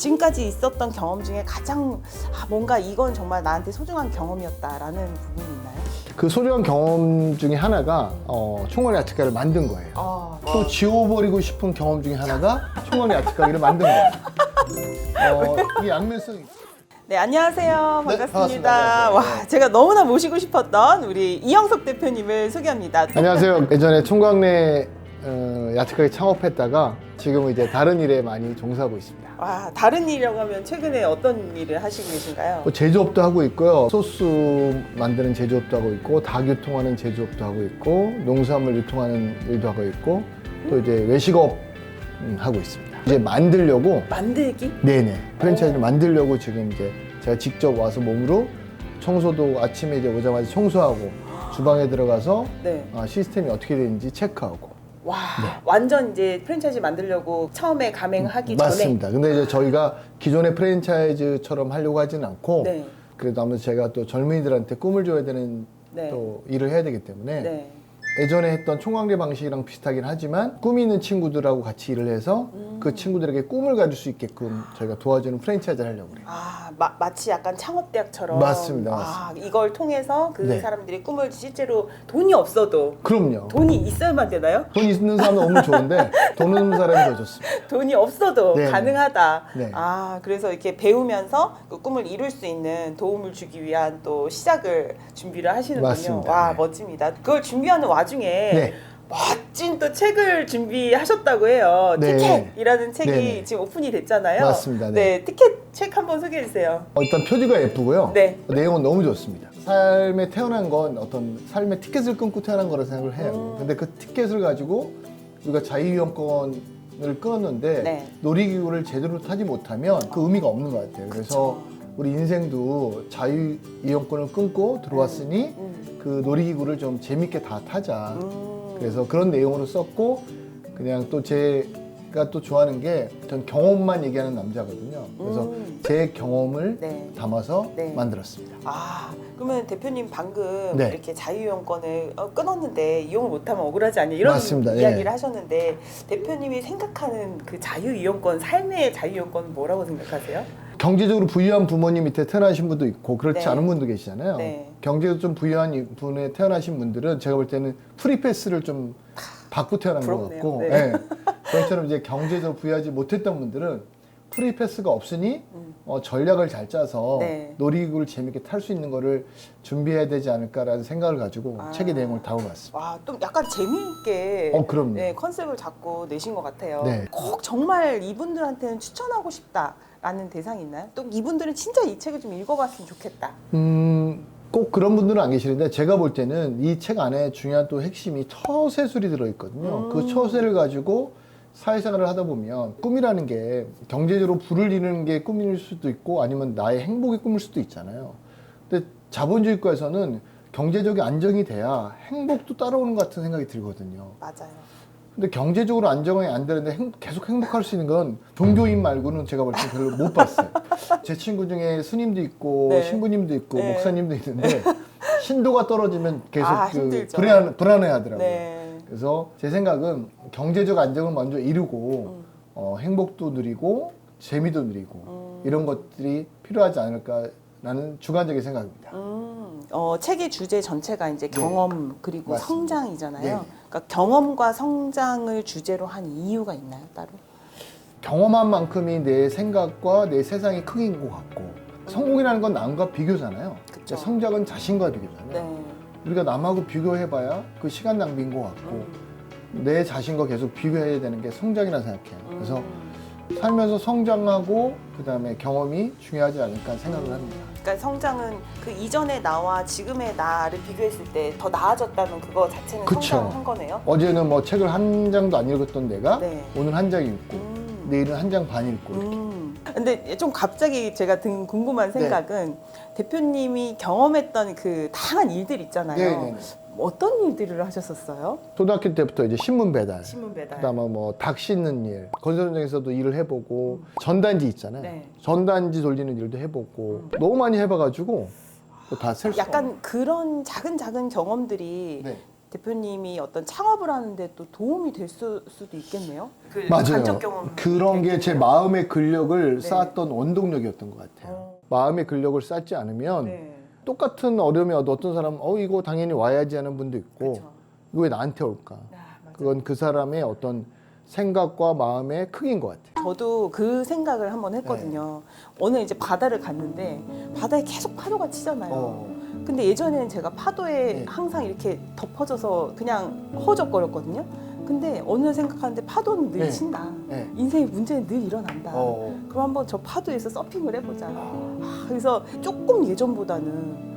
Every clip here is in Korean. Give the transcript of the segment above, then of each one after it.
지금까지 있었던 경험 중에 가장 뭔가 이건 정말 나한테 소중한 경험이었다라는 부분이 있나요? 그 소중한 경험 중에 하나가 총알이 아트가를 만든 거예요. 또 지워버리고 싶은 경험 중에 하나가 총알이 아트가기를 만든 거예요. 이게 양면성이 있어요. 네, 안녕하세요. 네, 반갑습니다. 반갑습니다. 와, 네. 제가 너무나 모시고 싶었던 우리 이영석 대표님을 소개합니다. 안녕하세요. 예전에 총각내 야트가게 창업했다가 지금은 이제 다른 일에 많이 종사하고 있습니다. 와, 다른 일이라고 하면 최근에 어떤 일을 하시고 계신가요? 뭐 제조업도 하고 있고요. 소스 만드는 제조업도 하고 있고, 닭 유통하는 제조업도 하고 있고, 농산물 유통하는 일도 하고 있고, 또 이제 외식업 하고 있습니다. 이제 만들려고 만들기? 네네 프랜차이즈를 만들려고 지금 이제 제가 직접 와서 몸으로 청소도 아침에 이제 오자마자 청소하고 주방에 들어가서 네. 시스템이 어떻게 되는지 체크하고. 와, 완전 이제 프랜차이즈 만들려고 처음에 가맹하기 맞습니다. 근데 이제 저희가 기존의 프랜차이즈처럼 하려고 하진 않고 전에. 네. 그래도 아무래도 제가 또 젊은이들한테 꿈을 줘야 되는 네. 또 일을 해야 되기 때문에 네. 예전에 했던 총각내 방식이랑 비슷하긴 하지만 꿈이 있는 친구들하고 같이 일을 해서 그 친구들에게 꿈을 가질 수 있게끔 저희가 도와주는 프랜차이즈를 하려고 그래요. 마치 약간 창업대학처럼. 맞습니다, 맞습니다. 이걸 통해서 그 네. 사람들이 꿈을 실제로 돈이 없어도 그럼요. 돈이 있어야만 되나요? 돈 있는 사람은 너무 좋은데 돈 없는 사람이 더 좋습니다. 돈이 없어도 네. 가능하다. 네. 그래서 이렇게 배우면서 그 꿈을 이룰 수 있는 도움을 주기 위한 또 시작을 준비를 하시는군요. 맞습니다. 와, 네. 멋집니다. 그걸 준비하는 와중에 네. 멋진 또 책을 준비하셨다고 해요. 네. 티켓이라는 책이 네. 지금 오픈이 됐잖아요. 맞습니다. 네, 티켓 책 한번 소개해 주세요. 일단 표지가 예쁘고요. 네. 내용은 너무 좋습니다. 삶에 태어난 건 어떤 삶의 티켓을 끊고 태어난 거라 생각을 해요. 근데 그 티켓을 가지고 우리가 자유이용권을 끊었는데 네. 놀이기구를 제대로 타지 못하면 그 의미가 없는 것 같아요. 그래서 우리 인생도 자유이용권을 끊고 들어왔으니 그 놀이기구를 좀 재밌게 다 타자. 그래서 그런 내용으로 썼고 그냥 또 제가 또 좋아하는 게 전 경험만 얘기하는 남자거든요. 그래서 제 경험을 네. 담아서 네. 만들었습니다. 그러면 대표님 방금 네. 이렇게 자유이용권을 끊었는데 이용을 못하면 억울하지 않냐 이런 맞습니다. 이야기를 예. 하셨는데 대표님이 생각하는 그 자유이용권, 삶의 자유이용권은 뭐라고 생각하세요? 경제적으로 부유한 부모님 밑에 태어나신 분도 있고 그렇지 네. 않은 분도 계시잖아요. 네. 경제적으로 좀 부유한 분에 태어나신 분들은 제가 볼 때는 프리패스를 좀 받고 태어난 것 부럽네요. 같고 네. 예. 저희처럼 이제 경제적으로 부유하지 못했던 분들은 프리패스가 없으니 전략을 잘 짜서 네. 놀이기구를 재밌게 탈 수 있는 거를 준비해야 되지 않을까라는 생각을 가지고 책의 내용을 담아봤습니다. 와, 또 약간 재미있게 그럼요. 네, 컨셉을 잡고 내신 것 같아요. 네. 꼭 정말 이분들한테는 추천하고 싶다라는 대상이 있나요? 또 이분들은 진짜 이 책을 좀 읽어봤으면 좋겠다. 꼭 그런 분들은 안 계시는데 제가 볼 때는 이 책 안에 중요한 또 핵심이 처세술이 들어있거든요. 그 처세를 가지고 사회생활을 하다 보면 꿈이라는 게 경제적으로 부를 이루는 게 꿈일 수도 있고 아니면 나의 행복의 꿈일 수도 있잖아요. 근데 자본주의과에서는 경제적인 안정이 돼야 행복도 따라오는 것 같은 생각이 들거든요. 맞아요. 근데 경제적으로 안정이 안 되는데 계속 행복할 수 있는 건 종교인 말고는 제가 볼 때 별로 못 봤어요. 제 친구 중에 스님도 있고 네. 신부님도 있고 네. 목사님도 있는데 신도가 떨어지면 계속 힘들죠. 불안해하더라고요. 네. 그래서 제 생각은 경제적 안정을 먼저 이루고 행복도 누리고 재미도 누리고 이런 것들이 필요하지 않을까라는 주관적인 생각입니다. 책의 주제 전체가 이제 경험 그리고 맞습니다. 성장이잖아요. 네. 그러니까 경험과 성장을 주제로 한 이유가 있나요, 따로? 경험한 만큼이 내 생각과 내 세상이 크기인 것 같고 성공이라는 건 남과 비교잖아요. 그쵸. 성장은 자신과 비교잖아요. 네. 우리가 남하고 비교해봐야 그 시간 낭비인 것 같고 내 자신과 계속 비교해야 되는 게 성장이라 생각해요. 그래서 살면서 성장하고 그 다음에 경험이 중요하지 않을까 생각을 합니다. 그러니까 성장은 그 이전의 나와 지금의 나를 비교했을 때 더 나아졌다는 그거 자체는 그쵸. 성장한 거네요. 어제는 뭐 책을 한 장도 안 읽었던 내가 네. 오늘 한 장 읽고 내일은 한 장 반 읽고 이렇게. 근데 좀 갑자기 제가 든 궁금한 생각은 대표님이 경험했던 그 다양한 일들 있잖아요. 네네네. 어떤 일들을 하셨었어요? 초등학교 때부터 이제 신문 배달, 신문 배달. 그다음에 뭐 닭 씻는 일, 건설 현장에서도 일을 해보고 전단지 있잖아요. 네. 전단지 돌리는 일도 해보고 너무 많이 해봐가지고 다 셀 수 없어요. 약간 그런 작은 경험들이 네. 대표님이 어떤 창업을 하는데 또 도움이 될 수도 있겠네요. 그 맞아요. 간접 경험 그런 게 제 마음의 근력을 네. 쌓았던 원동력이었던 것 같아요. 마음의 근력을 쌓지 않으면 네. 똑같은 어려움이 와도 어떤 사람은 이거 당연히 와야지 하는 분도 있고 그쵸. 이거 왜 나한테 올까? 맞아요. 그건 그 사람의 어떤 생각과 마음의 크기인 것 같아요. 저도 그 생각을 한번 했거든요. 오늘 이제 바다를 갔는데 바다에 계속 파도가 치잖아요. 근데 예전에는 제가 파도에 네. 항상 이렇게 덮어져서 그냥 허우적거렸거든요. 근데 오늘 생각하는데 파도는 늘 네. 친다. 네. 인생의 문제는 늘 일어난다. 그럼 한번 저 파도에서 서핑을 해보자. 그래서 조금 예전보다는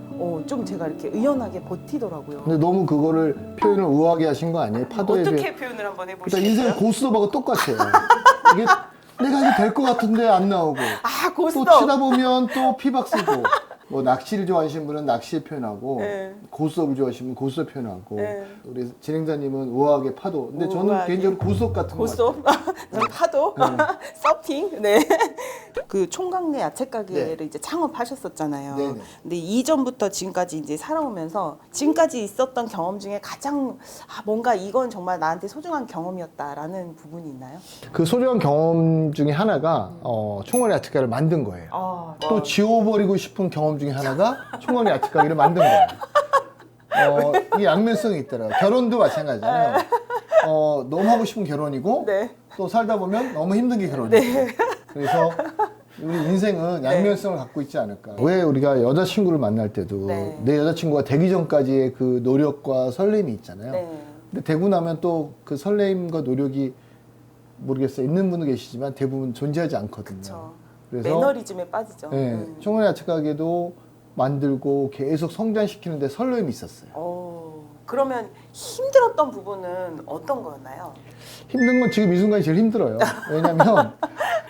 좀 제가 이렇게 의연하게 버티더라고요. 근데 너무 그거를 표현을 우아하게 하신 거 아니에요? 파도에 대해. 어떻게 표현을 한번 그러니까 해보시겠어요? 인생 고스톱하고 똑같아요. 이게 내가 이게 될 것 같은데 안 나오고 아, 또 고스톱. 치다 보면 또 피박스고 뭐 낚시를 좋아하시는 분은 낚시 표현하고 네. 고스톱을 좋아하시면 고스톱 표현하고 네. 우리 진행자님은 우아하게 파도. 근데 저는 우아하게. 개인적으로 고스톱 같은 거 같아요. 고스톱, 전 파도, 서핑. 네. 그 총각내 야채 가게를 네. 이제 창업하셨었잖아요. 네네. 근데 이전부터 지금까지 이제 살아오면서 지금까지 있었던 경험 중에 가장 뭔가 이건 정말 나한테 소중한 경험이었다라는 부분이 있나요? 그 소중한 경험 중에 하나가 총알의 야채가게를 만든 거예요. 또 지워버리고 싶은 경험 중에 하나가 총알의 야채가게를 만든 거예요. 이 양면성이 있더라고요. 결혼도 마찬가지잖아요. 너무 하고 싶은 결혼이고 네. 또 살다 보면 너무 힘든 게 결혼이에요. 그래서 우리 인생은 양면성을 갖고 있지 않을까. 왜 우리가 여자친구를 만날 때도 네. 내 여자친구가 되기 전까지의 그 노력과 설렘이 있잖아요. 네. 근데 되고 나면 또 그 설렘과 노력이 모르겠어요. 있는 분도 계시지만 대부분 존재하지 않거든요. 그쵸. 그래서 매너리즘에 빠지죠. 네, 총알 야채 가게도 만들고 계속 성장시키는데 설렘이 있었어요. 그러면 힘들었던 부분은 어떤 거였나요? 힘든 건 지금 이 순간이 제일 힘들어요. 왜냐면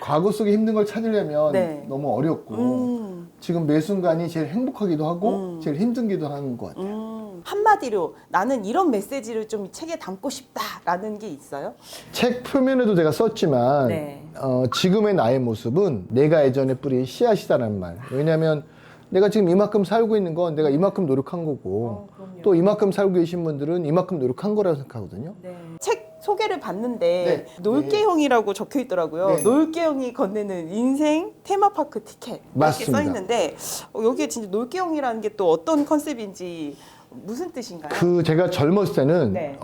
과거 속에 힘든 걸 찾으려면 네. 너무 어렵고 지금 매 순간이 제일 행복하기도 하고 제일 힘든기도 하는 것 같아요. 한마디로 나는 이런 메시지를 좀 책에 담고 싶다라는 게 있어요? 책 표면에도 제가 썼지만 네. 지금의 나의 모습은 내가 예전에 뿌린 씨앗이다라는 말. 왜냐면 내가 지금 이만큼 살고 있는 건 내가 이만큼 노력한 거고 그럼요. 또 이만큼 살고 계신 분들은 이만큼 노력한 거라고 생각하거든요. 책 소개를 봤는데 네. 놀개형이라고 적혀 있더라고요. 네. 놀개형이 건네는 인생 테마파크 티켓 이렇게 맞습니다. 써 있는데 여기에 진짜 놀개형이라는 게 또 어떤 컨셉인지 무슨 뜻인가요? 그 제가 젊었을 때는 네.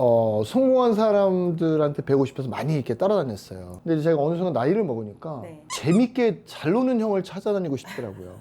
성공한 사람들한테 배우고 싶어서 많이 이렇게 따라다녔어요. 근데 제가 어느 순간 나이를 먹으니까 네. 재밌게 잘 노는 형을 찾아다니고 싶더라고요.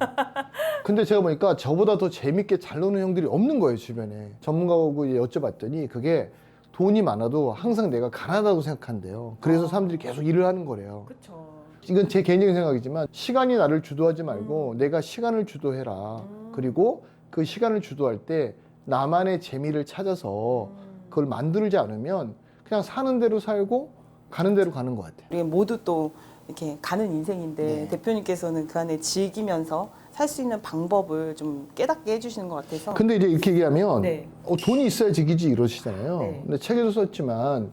근데 제가 보니까 저보다 더 재밌게 잘 노는 형들이 없는 거예요, 주변에. 전문가하고 이제 여쭤봤더니 그게 돈이 많아도 항상 내가 가난하다고 생각한대요. 그래서 사람들이 계속 일을 하는 거래요. 그렇죠. 이건 제 개인적인 생각이지만 시간이 나를 주도하지 말고 내가 시간을 주도해라. 그리고 그 시간을 주도할 때 나만의 재미를 찾아서 그걸 만들지 않으면 그냥 사는 대로 살고 가는 대로 가는 것 같아요. 우리 모두 또 이렇게 가는 인생인데 네. 대표님께서는 그 안에 즐기면서 살 수 있는 방법을 좀 깨닫게 해주시는 것 같아서 근데 이제 이렇게 얘기하면 네. 돈이 있어야 즐기지 이러시잖아요. 네. 근데 책에도 썼지만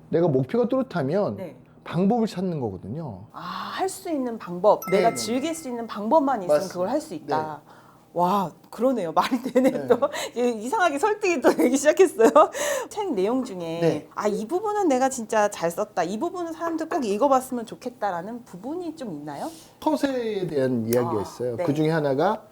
내가 목표가 뚜렷하면 네. 방법을 찾는 거거든요. 할 수 있는 방법, 내가 네네. 즐길 수 있는 방법만 있으면 맞습니다. 그걸 할 수 있다. 와, 그러네요. 말이 되네. 네. 또 이상하게 설득이 또 되기 시작했어요. 책 내용 중에 네. 이 부분은 내가 진짜 잘 썼다. 이 부분은 사람들 꼭 읽어봤으면 좋겠다라는 부분이 좀 있나요? 처세에 대한 이야기가 있어요. 네. 그 중에 하나가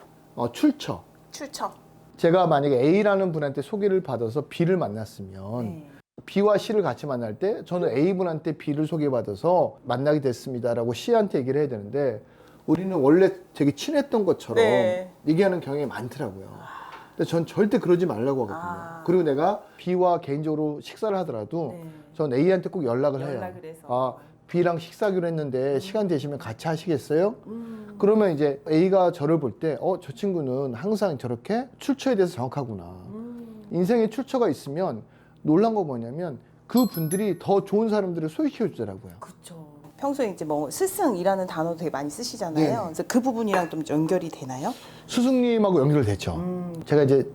출처. 출처. 제가 만약에 A라는 분한테 소개를 받아서 B를 만났으면 네. B와 C를 같이 만날 때 저는 A분한테 B를 소개받아서 만나게 됐습니다라고 C한테 얘기를 해야 되는데 우리는 원래 되게 친했던 것처럼 네. 얘기하는 경향이 많더라고요. 근데 전 절대 그러지 말라고 하거든요. 그리고 내가 B와 개인적으로 식사를 하더라도 네. 전 A한테 꼭 연락을 해요. 연락을 해서. B랑 식사하기로 했는데 시간 되시면 같이 하시겠어요? 그러면 이제 A가 저를 볼 때 저 친구는 항상 저렇게 출처에 대해서 정확하구나. 인생에 출처가 있으면 놀란 거 뭐냐면 그 분들이 더 좋은 사람들을 소개시켜 주더라고요. 그렇죠. 평소에 이제 뭐 스승이라는 단어 되게 많이 쓰시잖아요. 네. 그래서 그 부분이랑 좀 연결이 되나요? 스승님하고 연결되죠. 제가 이제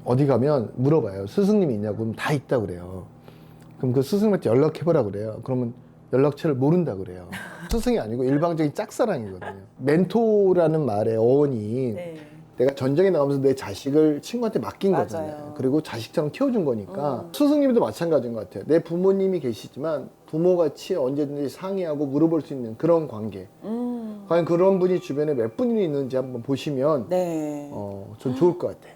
어디 가면 물어봐요. 스승님이 있냐고. 그럼 다 있다 그래요. 그럼 그 스승님한테 연락해보라 그래요. 그러면 연락처를 모른다 그래요. 스승이 아니고 일방적인 짝사랑이거든요. 멘토라는 말의 어원이 네. 내가 전쟁에 나가면서 내 자식을 친구한테 맡긴 맞아요. 거잖아요. 그리고 자식처럼 키워준 거니까 스승님도 마찬가지인 것 같아요. 내 부모님이 계시지만 부모같이 언제든지 상의하고 물어볼 수 있는 그런 관계. 과연 그런 분이 주변에 몇 분이 있는지 한번 보시면 네. 전 좋을 것 같아요.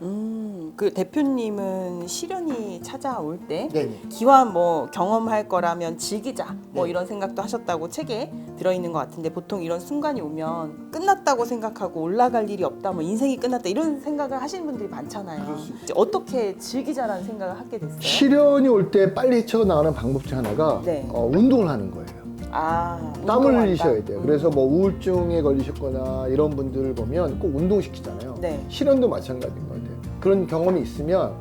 그 대표님은 시련이 찾아올 때 네네. 기왕 뭐 경험할 거라면 즐기자 뭐 네. 이런 생각도 하셨다고 책에 들어있는 것 같은데 보통 이런 순간이 오면 끝났다고 생각하고 올라갈 일이 없다 뭐 인생이 끝났다 이런 생각을 하시는 분들이 많잖아요. 그럴 수 이제 어떻게 즐기자라는 생각을 하게 됐어요? 시련이 올 때 빨리 헤쳐나가는 방법 중 하나가 네. 운동을 하는 거예요. 땀을 운동한다. 흘리셔야 돼요. 그래서 뭐 우울증에 걸리셨거나 이런 분들을 보면 꼭 운동시키잖아요. 네. 시련도 마찬가지인 것 같아요. 그런 경험이 있으면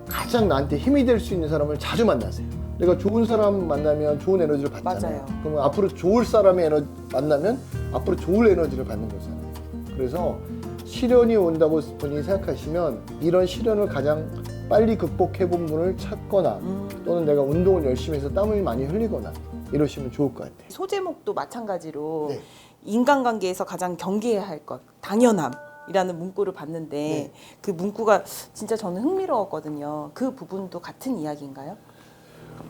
가장 나한테 힘이 될 수 있는 사람을 자주 만나세요. 내가 좋은 사람 만나면 좋은 에너지를 받잖아요. 맞아요. 그러면 앞으로 좋을 사람의 만나면 앞으로 좋을 에너지를 받는 거잖아요. 그래서 시련이 온다고 본인이 생각하시면 이런 시련을 가장 빨리 극복해본 분을 찾거나 또는 내가 운동을 열심히 해서 땀을 많이 흘리거나 이러시면 좋을 것 같아요. 소제목도 마찬가지로 네. 인간관계에서 가장 경계해야 할 것 당연함이라는 문구를 봤는데 네. 그 문구가 진짜 저는 흥미로웠거든요. 그 부분도 같은 이야기인가요?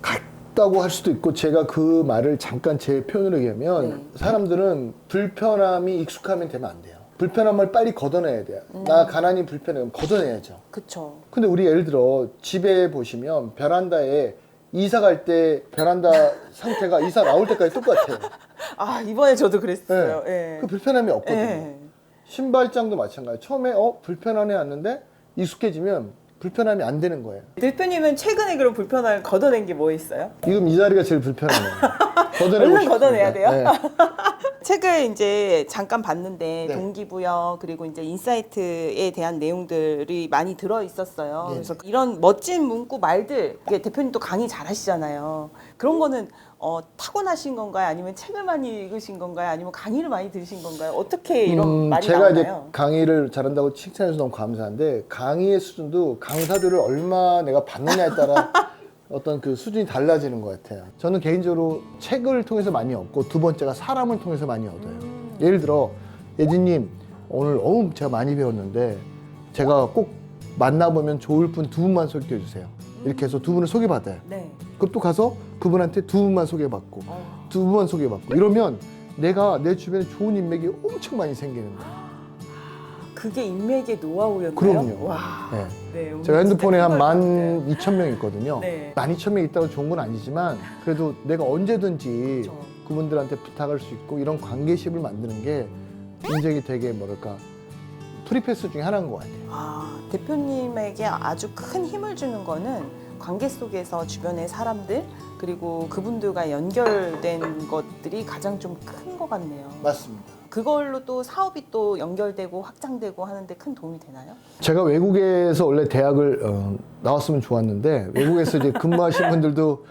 같다고 할 수도 있고 제가 그 말을 잠깐 제 표현으로 얘기하면 네. 사람들은 불편함이 익숙하면 되면 안 돼요. 불편함을 빨리 걷어내야 돼요. 나 가난이 불편해 그럼 걷어내야죠. 그쵸. 근데 우리 예를 들어 집에 보시면 베란다에 이사 갈 때 베란다 상태가 이사 나올 때까지 똑같아요. 아 이번에 저도 그랬어요. 네. 예. 그 불편함이 없거든요. 예. 신발장도 마찬가지. 처음에 불편하네 왔는데 익숙해지면 불편함이 안 되는 거예요. 대표님은 최근에 그런 불편함을 걷어낸 게 뭐 있어요? 지금 이 자리가 제일 불편하네요. 걷어내고 얼른 싶습니다. 걷어내야 돼요? 네. 책을 이제 잠깐 봤는데 네. 동기부여 그리고 이제 인사이트에 대한 내용들이 많이 들어 있었어요. 네. 그래서 이런 멋진 문구 말들 이게 대표님도 강의 잘 하시잖아요. 그런 거는 타고나신 건가요? 아니면 책을 많이 읽으신 건가요? 아니면 강의를 많이 들으신 건가요? 어떻게 이런 말이 제가 나오나요? 이제 강의를 잘한다고 칭찬해서 너무 감사한데 강의의 수준도 강사료를 얼마 내가 받느냐에 따라 어떤 그 수준이 달라지는 것 같아요. 저는 개인적으로 책을 통해서 많이 얻고 두 번째가 사람을 통해서 많이 얻어요. 예를 들어 예진님 오늘 제가 많이 배웠는데 제가 꼭 만나보면 좋을 분 두 분만 소개해 주세요. 이렇게 해서 두 분을 소개받아요. 네. 그럼 또 가서 그분한테 두 분만 소개받고 두 분만 소개받고 이러면 내가 내 주변에 좋은 인맥이 엄청 많이 생기는 거예요. 그게 인맥의 노하우였나요? 그럼요. 와. 네. 네, 오늘 제가 핸드폰에 진짜 한 큰 걸 봤어요. 12,000명 있거든요. 네. 12,000명 있다고 좋은 건 아니지만 그래도 내가 언제든지 그쵸. 그분들한테 부탁할 수 있고 이런 관계십을 만드는 게 굉장히 되게 뭐랄까 프리패스 중에 하나인 것 같아요. 대표님에게 아주 큰 힘을 주는 거는 관계 속에서 주변의 사람들 그리고 그분들과 연결된 것들이 가장 좀 큰 것 같네요. 맞습니다. 그걸로 또 사업이 또 연결되고 확장되고 하는데 큰 도움이 되나요? 제가 외국에서 원래 대학을 나왔으면 좋았는데 외국에서 이제 근무하신 분들도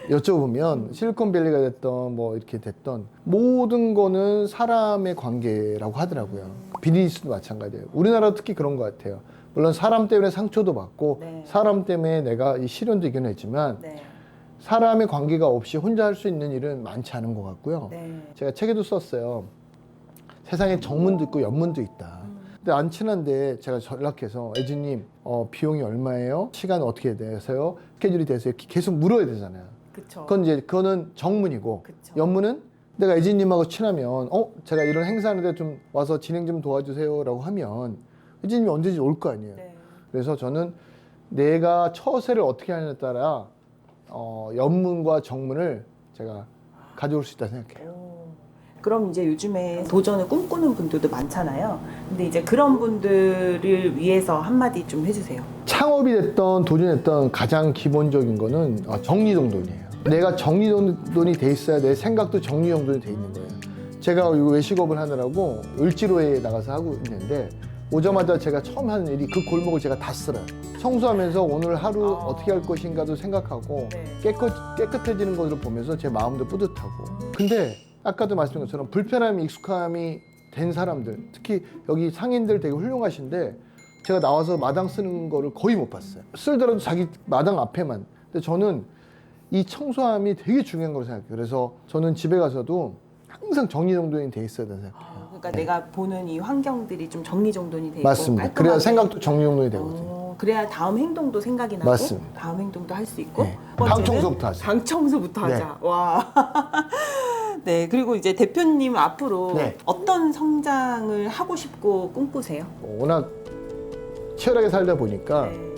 여쭤보면 실리콘밸리가 됐던 뭐 이렇게 됐던 모든 거는 사람의 관계라고 하더라고요. 비즈니스도 마찬가지예요. 우리나라 특히 그런 것 같아요. 물론 사람 때문에 상처도 받고 네. 사람 때문에 내가 이 시련도 이겨냈지만 네. 사람의 관계가 없이 혼자 할 수 있는 일은 많지 않은 것 같고요. 네. 제가 책에도 썼어요. 세상에 정문도 있고 연문도 있다. 근데 안 친한데 제가 연락해서 애진님 비용이 얼마예요? 시간 어떻게 되세요? 스케줄이 되세요? 계속 물어야 되잖아요. 그쵸. 그거는 정문이고 그쵸. 연문은 내가 애진님하고 친하면 제가 이런 행사하는데 좀 와서 진행 좀 도와주세요라고 하면 애진님이 언제든지 올 거 아니에요. 네. 그래서 저는 내가 처세를 어떻게 하느냐에 따라 연문과 정문을 제가 가져올 수 있다 생각해요. 그럼 이제 요즘에 도전을 꿈꾸는 분들도 많잖아요. 근데 이제 그런 분들을 위해서 한마디 좀 해주세요. 창업이 됐던 도전했던 가장 기본적인 거는 정리정돈이에요. 내가 정리정돈이 돼 있어야 내 생각도 정리정돈이 돼 있는 거예요. 제가 이거 외식업을 하느라고 을지로에 나가서 하고 있는데 오자마자 제가 처음 하는 일이 그 골목을 제가 다 쓸어요. 청소하면서 오늘 하루 어떻게 할 것인가도 생각하고 네. 깨끗해지는 것을 보면서 제 마음도 뿌듯하고. 근데 아까도 말씀드린 것처럼 불편함이 익숙함이 된 사람들, 특히 여기 상인들 되게 훌륭하신데 제가 나와서 마당 쓰는 거를 거의 못 봤어요. 쓸더라도 자기 마당 앞에만. 근데 저는 이 청소함이 되게 중요한 거라고 생각해요. 그래서 저는 집에 가서도 항상 정리정돈이 돼 있어야 된다고 생각해요. 그러니까 네. 내가 보는 이 환경들이 좀 정리정돈이 되고 맞습니다. 깔끔하게. 그래야 생각도 정리정돈이 되거든요. 그래야 다음 행동도 생각이 나고 맞습니다. 다음 행동도 할 수 있고 네. 두 번째는 방 청소부터 하자. 방 청소부터 네. 하자. 와. 네, 그리고 이제 대표님 앞으로 네. 어떤 성장을 하고 싶고 꿈꾸세요? 워낙 치열하게 살다 보니까 네.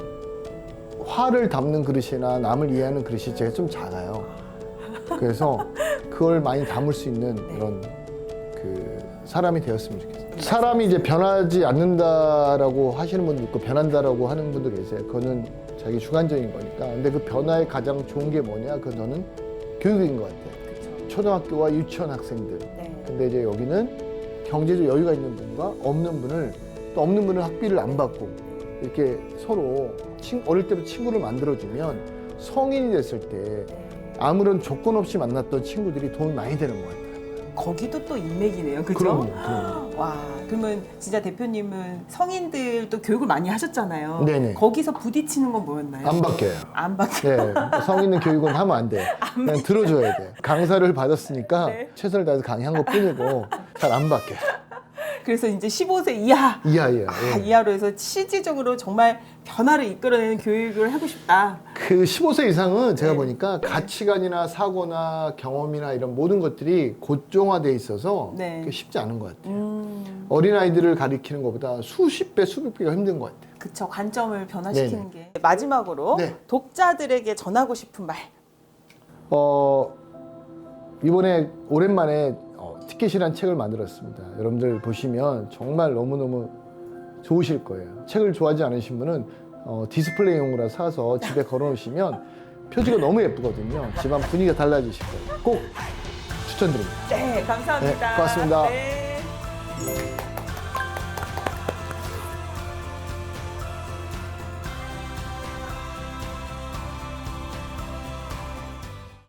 화를 담는 그릇이나 남을 이해하는 그릇이 제가 좀 작아요. 그래서 그걸 많이 담을 수 있는 그런 그 사람이 되었으면 좋겠어요. 사람이 이제 변하지 않는다라고 하시는 분도 있고 변한다라고 하는 분도 계세요. 그거는 자기 주관적인 거니까. 근데 그 변화에 가장 좋은 게 뭐냐? 그건 저는 교육인 것 같아요. 그렇죠. 초등학교와 유치원 학생들. 네. 근데 이제 여기는 경제적 여유가 있는 분과 없는 분을 또 없는 분은 학비를 안 받고 이렇게 서로 어릴 때부터 친구를 만들어주면 성인이 됐을 때 아무런 조건 없이 만났던 친구들이 도움이 많이 되는 것 같아요. 거기도 또 인맥이네요. 그죠? 그럼요. 와, 그러면 진짜 대표님은 성인들도 교육을 많이 하셨잖아요. 네네. 거기서 부딪히는 건 뭐였나요? 안 바뀌어요. 안 바뀌어요. 네, 성인은 교육은 하면 안 돼. 그냥 들어줘야 돼. 강사를 받았으니까 네. 최선을 다해서 강의한 것 뿐이고 잘 안 바뀌어요. 그래서 이제 15세 이하 이하예요. 아, 이하로 해서 실질적으로 정말 변화를 이끌어내는 교육을 하고 싶다. 그 15세 이상은 제가 네. 보니까 가치관이나 사고나 경험이나 이런 모든 것들이 고정화돼 있어서 네. 그게 쉽지 않은 것 같아요. 어린아이들을 가리키는 것보다 수십 배, 수백 배가 힘든 것 같아요. 그쵸, 관점을 변화시키는 게. 마지막으로 네. 독자들에게 전하고 싶은 말. 이번에 오랜만에 티켓이란 책을 만들었습니다. 여러분들 보시면 정말 너무너무 좋으실 거예요. 책을 좋아하지 않으신 분은 디스플레이용으로 사서 집에 걸어놓으시면 표지가 너무 예쁘거든요. 집안 분위기가 달라지실 거예요. 꼭 추천드립니다. 네, 감사합니다. 네, 고맙습니다. 네.